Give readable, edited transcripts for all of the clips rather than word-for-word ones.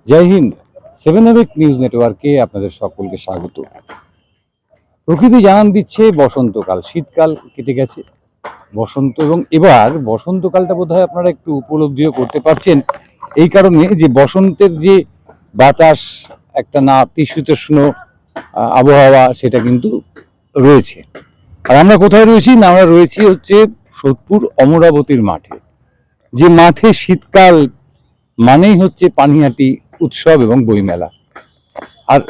জয় Hind. Seven এভেক news নেটওয়ার্কে আপনাদের সকলকে স্বাগত। প্রকৃতি জানান দিচ্ছে বসন্তকাল, শীতকাল কেটে গেছে, বসন্ত, এবং এবার বসন্তকালটা বোধহয় আপনারা একটু উপলব্ধিও করতে পারছেন এই কারণে যে বসন্তের যে বাতাস, একটা নাতিশীতোষ্ণ আবহাওয়া, সেটা কিন্তু রয়েছে। আর আমরা কোথায় রয়েছি না, আমরা রয়েছি হচ্ছে সোদপুর অমরাবতীর মাঠে, যে মাঠে শীতকাল মানেই হচ্ছে পানিহাটি উৎসব এবং বইমেলা। আর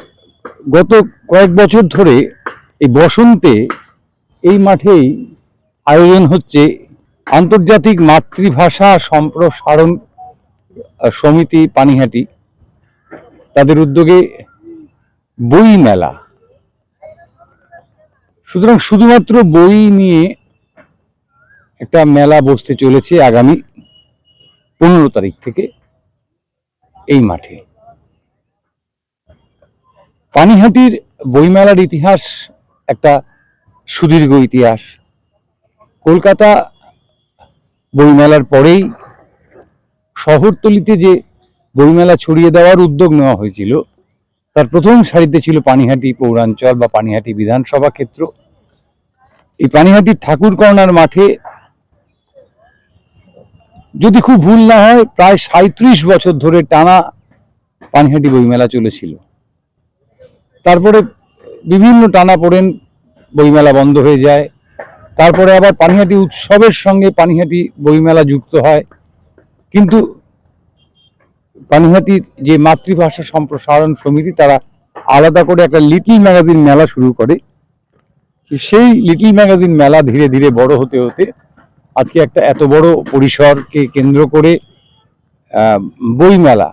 গত কয়েক বছর ধরে এই বসন্তে এই মাঠেই আয়োজন হচ্ছে আন্তর্জাতিক মাতৃভাষা সম্প্রসারণ সমিতি পানিহাটি, তাদের উদ্যোগে বই মেলা। সুতরাং শুধুমাত্র বই নিয়ে একটা মেলা বসতে চলেছে আগামী 15 তারিখ থেকে এই মাঠে। পানিহাটির বইমেলার ইতিহাস একটা সুদীর্ঘ ইতিহাস। কলকাতা বইমেলার পরেই শহরতলিতে যে বইমেলা ছড়িয়ে দেওয়ার উদ্যোগ নেওয়া হয়েছিল, তার প্রথম সারিতে ছিল পানিহাটি পৌরাঞ্চল বা পানিহাটি বিধানসভা ক্ষেত্র। এই পানিহাটির ঠাকুর কর্নার মাঠে, যদি খুব ভুল না হয়, প্রায় 37 বছর ধরে টানা পানিহাটি বইমেলা চলেছিল। তারপরে বিভিন্ন টানাপোড়েন, বইমেলা বন্ধ হয়ে যায়। তারপরে আবার পানিহাটি উৎসবের সঙ্গে পানিহাটি বইমেলা যুক্ত হয়। কিন্তু পানিহাটির যে মাতৃভাষা সম্প্রসারণ সমিতি, তারা আলাদা করে একটা লিটল ম্যাগাজিন মেলা শুরু করে। সেই লিটল ম্যাগাজিন মেলা ধীরে ধীরে বড় হতে হতে আজকে একটা এত বড় পরিসরকে কেন্দ্র করে বইমেলা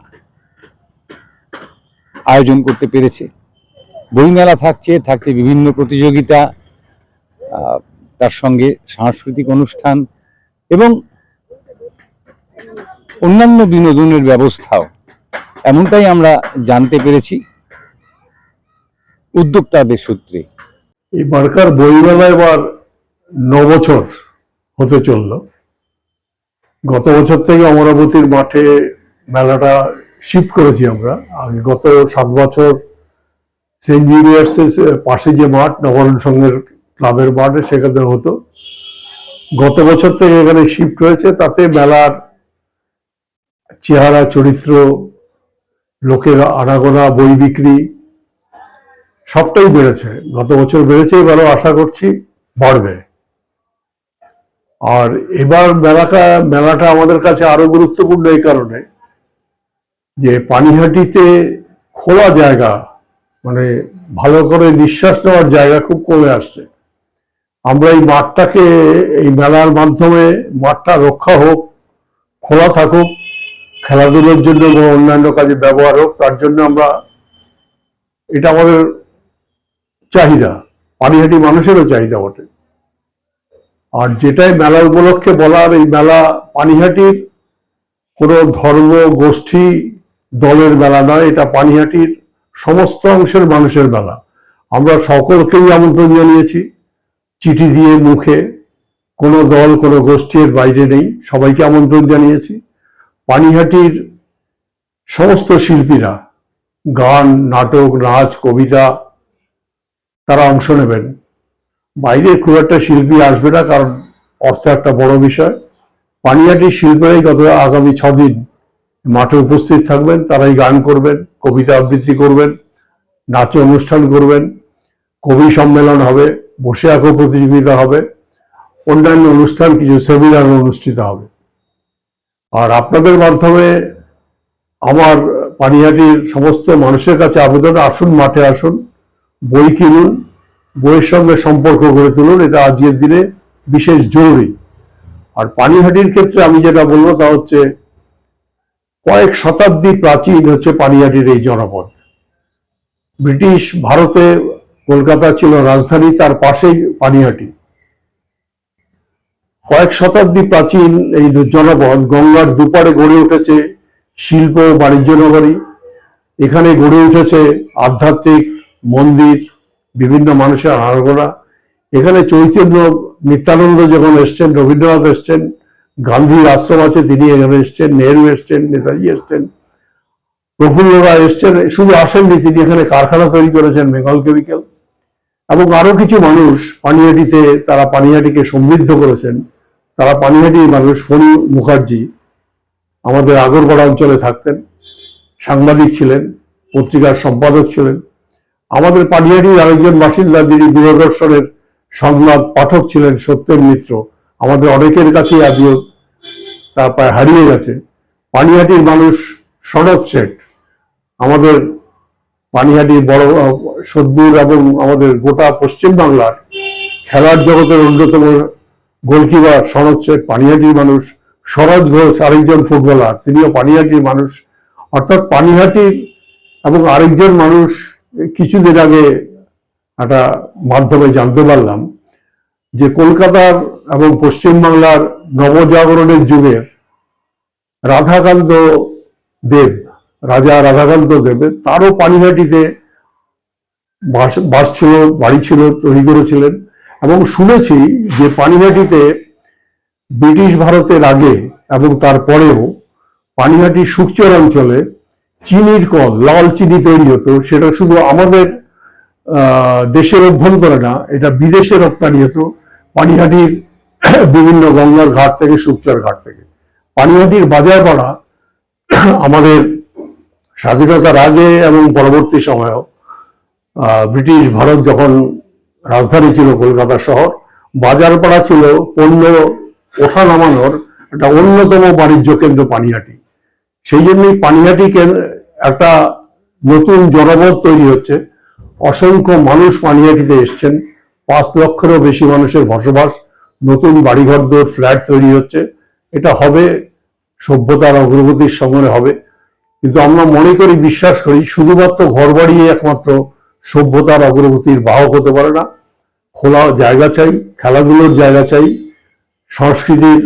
আয়োজন করতে পেরেছে। বইমেলা থাকছে বিভিন্ন প্রতিযোগিতা, তার সঙ্গে সাংস্কৃতিক অনুষ্ঠান এবং অন্যান্য বিনোদনের ব্যবস্থাও, এমনটাই আমরা জানতে পেরেছি উদ্যোক্তাদের সূত্রে। এই বারকার বইমেলা এবার 9 বছর হতে চলল। গত বছর থেকে অমরাবতীর মাঠে মেলাটা শিফট করেছি আমরা। আগে গত 7 বছর সেন্ট জেভিয়ার্সের পাশে যে মাঠ, নবরণ সংঘের ক্লাবের মাঠে, সেখানে হতো। গত বছর থেকে এখানে শিফট হয়েছে। তাতে মেলার চেহারা, চরিত্র, লোকের আনাগোনা, বই বিক্রি সবটাই বেড়েছে। গত বছর বেড়েছে, এবারও আশা করছি বাড়বে। আর এবার মেলাটা আমাদের কাছে আরো গুরুত্বপূর্ণ এই কারণে যে পানিহাটিতে খোলা জায়গা, মানে ভালো করে নিঃশ্বাস নেওয়ার জায়গা খুব কমে আসছে। আমরা এই মাঠটাকে, এই মেলার মাধ্যমে মাঠটা রক্ষা হোক, খোলা থাকুক, খেলাধুলোর জন্য বা অন্যান্য কাজে ব্যবহার হোক, তার জন্য আমরা, এটা আমাদের চাহিদা, পানিহাটি মানুষেরও চাহিদা বটে। আর যেটাই মেলা উপলক্ষে বলার, এই মেলা পানিহাটির কোনো ধর্ম, গোষ্ঠী, দলের মেলা নয়। এটা পানিহাটির সমস্ত অংশের মানুষের মেলা। আমরা সকলকেই আমন্ত্রণ জানিয়েছি, চিঠি দিয়ে, মুখে। কোনো দল, কোনো গোষ্ঠীর বাইরে নেই, সবাইকে আমন্ত্রণ জানিয়েছি। পানিহাটির সমস্ত শিল্পীরা, গান, নাটক, নাচ, কবিতা, তারা অংশ নেবেন। বাইরে খুব একটা শিল্পী আসবে না, কারণ অর্থ একটা বড় বিষয়। পানিহাটির শিল্পীরাই আগামী 6 দিন মাঠে উপস্থিত থাকবেন। তারাই গান করবেন, কবিতা আবৃত্তি করবেন, নাচে অনুষ্ঠান করবেন, কবি সম্মেলন হবে, বসে আঁকো প্রতিযোগিতা হবে, অন্যান্য অনুষ্ঠান, কিছু সেমিনার অনুষ্ঠিত হবে। আর আপনাদের মাধ্যমে আমার পানিহাটির সমস্ত মানুষের কাছে আবেদন, আসুন, মাঠে আসুন, বই কিনুন, বইয়ের সঙ্গে সম্পর্ক গড়ে তুলুন। এটা আজকের দিনে বিশেষ জরুরি। আর পানিহাটির ক্ষেত্রে আমি যেটা বলবো তা হচ্ছে, কয়েক শতাব্দী প্রাচীন হচ্ছে পানিহাটির এই জনপদ। ব্রিটিশ ভারতে কলকাতা ছিল রাজধানী, তার পাশেই পানিহাটি। কয়েক শতাব্দী প্রাচীন এই জনপদ গঙ্গার দুপারে গড়ে উঠেছে শিল্প, বাণিজ্য নগরী। এখানে গড়ে উঠেছে আধ্যাত্মিক মন্দির, বিভিন্ন মানুষের আনাগোনা। এখানে চৈতন্য, নিত্যানন্দ যখন এসছেন, রবীন্দ্রনাথ এসছেন, গান্ধীর আশ্রম আছে, তিনি এখানে এসছেন, নেহরু এসছেন, নেতাজি এসছেন, প্রফুল্লরা এসছেন, শুধু আসেননি, তিনি এখানে কারখানা তৈরি করেছেন বেঙ্গল কেমিক্যাল, এবং আরো কিছু মানুষ পানিহাটিতে, তারা পানিহাটিকে সমৃদ্ধ করেছেন। তারা পানিহাটির মানুষ। ফণী মুখার্জি আমাদের আগরপাড়া অঞ্চলে থাকতেন, সাংবাদিক ছিলেন, পত্রিকার সম্পাদক ছিলেন। আমাদের পানিহাটির আরেকজন বাসিন্দা, যিনি দূরদর্শনের সংবাদ পাঠক ছিলেন, সত্যেন মিত্র, আমাদের অনেকের কাছেই আজও তা প্রায় হারিয়ে গেছে। পানিহাটির মানুষ সনদ শেঠ, আমাদের পানিহাটির বড় সদ্দূর এবং আমাদের গোটা পশ্চিমবাংলার খেলার জগতের অন্যতম গোলকিপার সনদ শেঠ পানিহাটির মানুষ। সরোজ ঘোষ আরেকজন ফুটবলার, তিনিও পানিহাটির মানুষ। অর্থাৎ পানিহাটির এবং আরেকজন মানুষ, কিছুদিন আগে একটা মাধ্যমে জানতে পারলাম যে কলকাতার এবং পশ্চিমবাংলার নবজাগরণের যুগের রাধাকান্ত দেব, রাজা রাধাকান্ত দেবের, তারও পানিহাটিতে বাস ছিল, বাড়ি ছিল, তৈরি করেছিলেন। এবং শুনেছি যে পানিহাটিতে ব্রিটিশ ভারতের আগে এবং তারপরেও পানিহাটি সুকচর অঞ্চলে চিনির কল, লাল চিনি তৈরি হতো। সেটা শুধু আমাদের দেশের অভ্যন্তরে না, এটা বিদেশে রপ্তানি হতো পানিহাটির বিভিন্ন গঙ্গার ঘাট থেকে, সুকচর ঘাট থেকে। পানিহাটির বাজারপাড়া আমাদের স্বাধীনতার আগে এবং পরবর্তী সময়েও, ব্রিটিশ ভারত যখন রাজধানী ছিল কলকাতা শহর, বাজারপাড়া ছিল পণ্য ওঠা নামানোর একটা অন্যতম বাণিজ্য কেন্দ্র পানিহাটি। সেই জন্যই পানিহাটি একটা নতুন জনপদ তৈরি হচ্ছে। অসংখ্য মানুষ পানিহাটিতে এসছেন, 5 লক্ষেরও বেশি মানুষের বসবাস, নতুন বাড়িঘর, ফ্ল্যাট তৈরি হচ্ছে। এটা হবে, সভ্যতার অগ্রগতির সঙ্গে হবে। কিন্তু আমরা মনে করি, বিশ্বাস করি, শুধুমাত্র ঘর বাড়ি একমাত্র সভ্যতার অগ্রগতির বাহক হতে পারে না। খোলা জায়গা চাই, খেলাধুলোর জায়গা চাই, সংস্কৃতির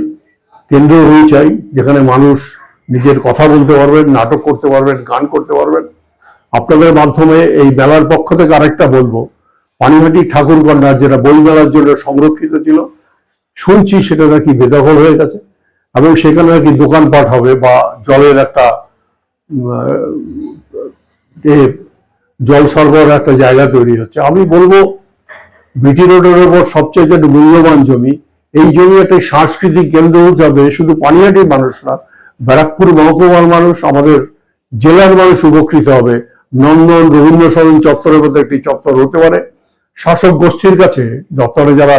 কেন্দ্র হয়ে চাই, যেখানে মানুষ নিজের কথা বলতে পারবেন, নাটক করতে পারবেন, গান করতে পারবেন। আপনাদের মাধ্যমে এই মেলার পক্ষ থেকে আরেকটা বলবো, পানিহাটি ঠাকুরকন্যা, যেটা বই মেলার জন্য সংরক্ষিত ছিল, শুনছি সেটা নাকি বেদখল হয়ে গেছে, এবং সেখানে নাকি দোকানপাট হবে বা জলের একটা জল সরবরাহ একটা জায়গা তৈরি হচ্ছে। আমি বলবো, বিটি রোডের ওপর সবচেয়ে মূল্যবান জমি, এই জমি একটা সাংস্কৃতিক কেন্দ্র হিসাবে শুধু পানিহাটির মানুষ না, ব্যারাকপুর মহকুমার মানুষ, আমাদের জেলার মানুষ উপকৃত হবে। নন্দন রবীন্দ্র সদন চত্বরের মধ্যে একটি চত্বর হতে পারে। শাসক গোষ্ঠীর কাছে, দপ্তরে যারা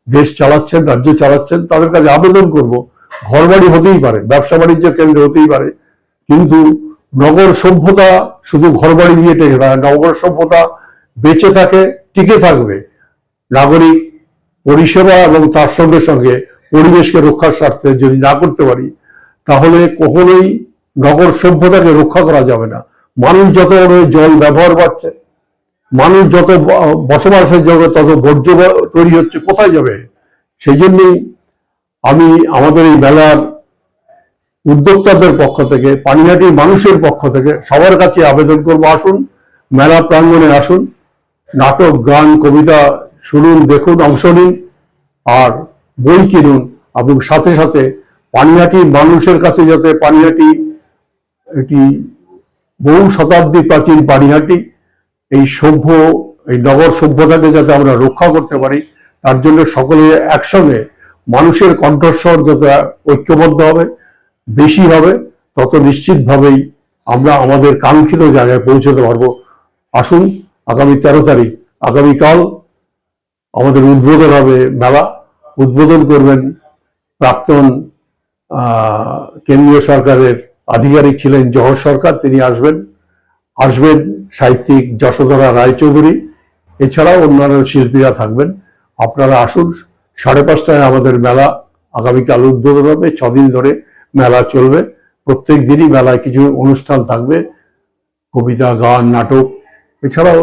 দেশ চালাচ্ছেন, রাজ্য চালাচ্ছেন, তাদের কাছে আবেদন করব, ঘরবাড়ি হতেই পারে, ব্যবসা বাণিজ্য কেন্দ্র হতেই পারে, কিন্তু নগর সভ্যতা শুধু ঘরবাড়ি দিয়ে টেকে না। নগর সভ্যতা বেঁচে থাকে, টিকে থাকবে নাগরিক পরিষেবা এবং তার সঙ্গে সঙ্গে পরিবেশকে রক্ষার স্বার্থে যদি না করতে পারি, তাহলে কখনোই নগর সভ্যতাকে রক্ষা করা যাবে না। মানুষ যত জল ব্যবহার বাড়ছে, মানুষ যত বসবাসের জন্য তত বর্জ্য তৈরি হচ্ছে, কোথায় যাবে? সেই জন্যই আমি আমাদের এই মেলার উদ্যোক্তাদের পক্ষ থেকে, পানিহাটির মানুষের পক্ষ থেকে সবার কাছে আবেদন করবো, আসুন, মেলা প্রাঙ্গণে আসুন, নাটক, গান, কবিতা শুনুন, দেখুন, অংশ নিন, আর বই কিনুন। এবং সাথে সাথে পানিহাটির মানুষের কাছে যাতে পানিহাটি, এটি বহু শতাব্দী প্রাচীন পানিহাটি, এই এই নগর সভ্যতাকে যাতে আমরা রক্ষা করতে পারি, তার জন্য সকলে একসঙ্গে মানুষের কণ্ঠস্বর যত ঐক্যবদ্ধ হবে, বেশি হবে, তত নিশ্চিতভাবেই আমরা আমাদের কাঙ্ক্ষিত জায়গায় পৌঁছতে পারবো। আসুন, আগামী 13 তারিখ, আগামীকাল আমাদের উদ্বোধন হবে মেলা। উদ্বোধন করবেন প্রাক্তন কেন্দ্রীয় সরকারের আধিকারিক ছিলেন জহর সরকার, তিনি আসবেন সাহিত্যিক যশোধরা রায়চৌধুরী, এছাড়াও অন্যান্য শিল্পীরা থাকবেন। আপনারা আসুন, 5:30টায় আমাদের মেলা আগামীকাল উদ্বোধন হবে। 6 দিন ধরে মেলা চলবে, প্রত্যেক দিনই মেলায় কিছু অনুষ্ঠান থাকবে, কবিতা, গান, নাটক, এছাড়াও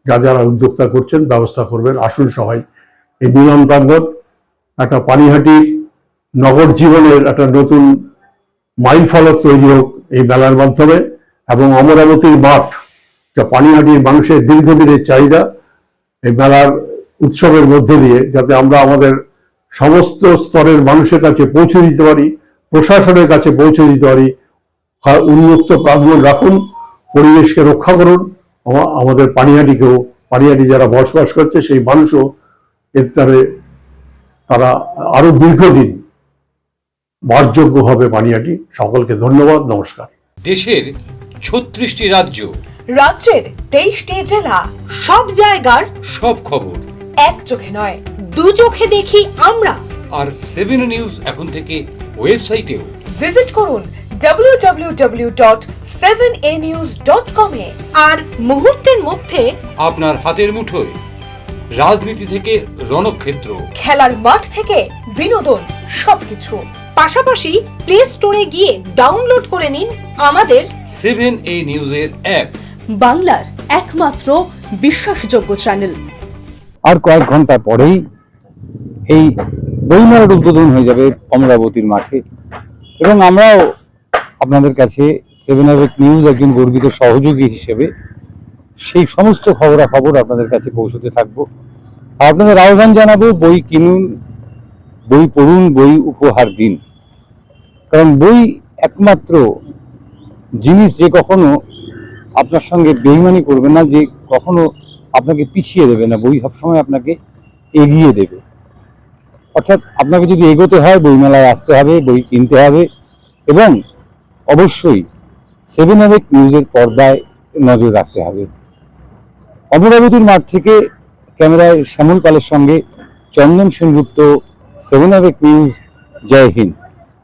যারা উদ্যোক্তা করছেন ব্যবস্থা করবেন। আসুন সবাই, এই মিলন প্রাঙ্গণ একটা পানিহাটির নগর জীবনের একটা নতুন মাইল ফলক তৈরি হোক এই মেলার মাধ্যমে, এবং অমরাবতীর মাঠ, যা পানিহাটির মানুষের দীর্ঘদিনের চাহিদা, এই মেলার উৎসবের মধ্যে দিয়ে যাতে আমরা আমাদের সমস্ত স্তরের মানুষের কাছে পৌঁছে দিতে পারি, প্রশাসনের কাছে পৌঁছে দিতে পারি। উন্মুক্ত প্রাঙ্গণ রাখুন, পরিবেশকে রক্ষা করুন, আমাদের পানিহাটি যারা বসবাস করছে সেই মানুষও এর দ্বারা তারা আরো দীর্ঘদিন বাসযোগ্য হবে পানিহাটি। সকলকে ধন্যবাদ, নমস্কার। দেশের 36টি রাজ্য, রাজ্যের 23টি জেলা, সব জায়গার সব খবর এক চোখে নয়, দু চোখে দেখি আমরা। আর 7 নিউজ এখন থেকে ওয়েবসাইটেও। ভিজিট করুন www.7anews.com এ। আর মুহূর্তের মধ্যে আপনার হাতের মুঠোয় রাজনীতি থেকে রণক্ষেত্র, খেলার মাঠ থেকে বিনোদন, সবকিছু। পাশাপাশি প্লে স্টোরে গিয়ে ডাউনলোড করে নিন আমাদের 7A নিউজের অ্যাপ, বাংলার একমাত্র বিশ্বাসযোগ্য চ্যানেল। আর কয়েক ঘন্টা পরেই এই বইমেলার উদ্বোধন হয়ে যাবে অমরাবতীর মাঠে, এবং আমরাও আপনাদের কাছে 7 নিউজ একজন গর্বিত সহযোগী হিসেবে সেই সমস্ত খবরাখবর আপনাদের কাছে পৌঁছতে থাকবো। আপনাদের আহ্বান জানাবো, বই কিনুন, বই পড়ুন, বই উপহার দিন। কারণ বই একমাত্র জিনিস যে কখনো আপনার সঙ্গে বেইমানি করবে না, যে কখনো আপনাকে পিছিয়ে দেবে না। বই সবসময় আপনাকে এগিয়ে দেবে। অর্থাৎ আপনাকে যদি এগোতে হয়, বইমেলায় আসতে হবে, বই কিনতে হবে, এবং অবশ্যই 7 নিউজের পর্দায় নজর রাখতে হবে। অমরাবতীর মাঠ থেকে ক্যামেরায় শ্যামল পালের সঙ্গে চন্দন সেনগুপ্ত, 7 নিউজ। জয় হিন্দ।